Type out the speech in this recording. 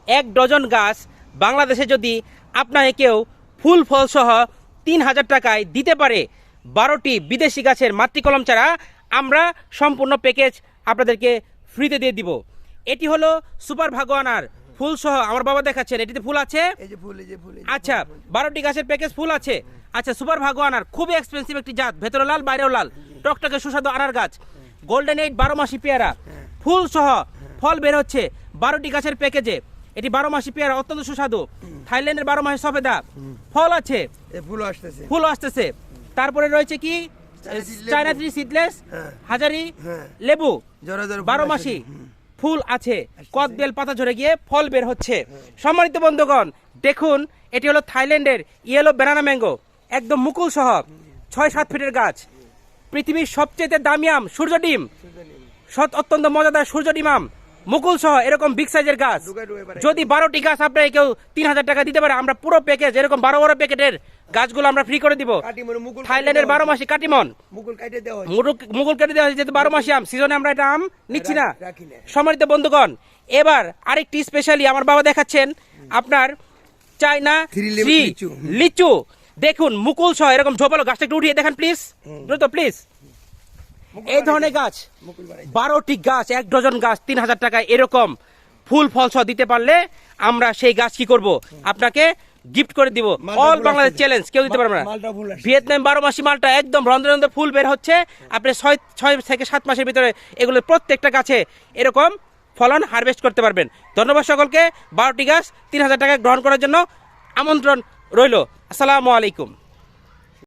1 dozen গাছ বাংলাদেশে যদি আপনাকে কেউ ফুল ফল সহ 3000 টাকায় দিতে পারে 12টি বিদেশি গাছের মাতৃকলম চারা, আমরা সম্পূর্ণ প্যাকেজ আপনাদেরকে ফ্রিতে দিয়ে দিব। এটি হলো সুপার ভাগোয়ানার ফুল সহ, আমার বাবা দেখাচ্ছেন এটিতে ফুল আছে। আচ্ছা, 12টি গাছের প্যাকেজ ফুল আছে। আচ্ছা, সুপার ভাগোয়ানার খুবই এক্সপেন্সিভ একটি জাত, ভেতরে লাল বাইরেও লাল, টকটকে সুস্বাদু আনার গাছ, গোল্ডেন 8 12 মাসি পেয়ারা, ফুল সহ ফল বের হচ্ছে 12টি গাছের প্যাকেজে। এটি 12 মাসি পেয়ারা, অত্যন্ত সুস্বাদু, থাইল্যান্ডের 12 মাসি সফেদা, ফল আছে, ফুল আসতেছে। তারপরে রয়েছে কি চায়না ট্রি সিডলেস, হাজারি লেবু, 12 মাসি ফুল আছে, কদবেল পাতা ঝরে গিয়ে ফল বের হচ্ছে। সম্মানিত বন্ধুগণ, দেখুন এটি হলো থাইল্যান্ডের ইয়েলো ব্যানানা ম্যাঙ্গো, একদম মুকুল সহ 6-7 ফিটের গাছ, পৃথিবীর সবচেয়ে দামি আম সূর্য ডিম, অত্যন্ত মজাদার সূর্য ডিম আম, মুকুল সহ এরকম বিগ সাইজের গাছ। যদি 12টি গাছ আপনাকে কেউ 3000 টাকা দিতে পারে, আমরা পুরো প্যাকেজ এরকম 12 প্যাকেটের গাছগুলো আমরা ফ্রি করে দিব। থাইল্যান্ডের 12 মাসি কাটিমন, মুকুল কেটে দেওয়া হয়েছে, যেহেতু 12 মাসি আম, সিজনে আমরা এটা আম নিচ্ছি না। সম্মানিত বন্ধুগণ, এবার আরেকটি স্পেশালি আমার বাবা দেখাচ্ছেন আপনার চায়না লিচু। দেখুন মুকুল সহ এরকম ঝোপালো, গাছটা একটু উঠিয়ে দেখেন প্লিজ, দ্রুত প্লিজ। এই ধরনের গাছ 12টি গাছ, 1 ডজন গাছ 3000 টাকায় এরকম ফুল ফল সহ দিতে পারলে আমরা সেই গাছ কি করব, আপনাকে গিফট করে দিব। অল বাংলাদেশ চ্যালেঞ্জ, কেউ দিতে পারবে না। ভিয়েতনাম 12 মাসি মালটা একদম রন্ধ্রে রন্ধ্রে ফুল বের হচ্ছে, আপনি 6 থেকে 7 মাসের ভিতরে এগুলো প্রত্যেকটা গাছে এরকম ফলন হারভেস্ট করতে পারবেন। ধন্যবাদ সকলকে। 12টি গাছ 3000 টাকা গ্রহণ করার জন্য আমন্ত্রণ রইল। আসসালামু আলাইকুম।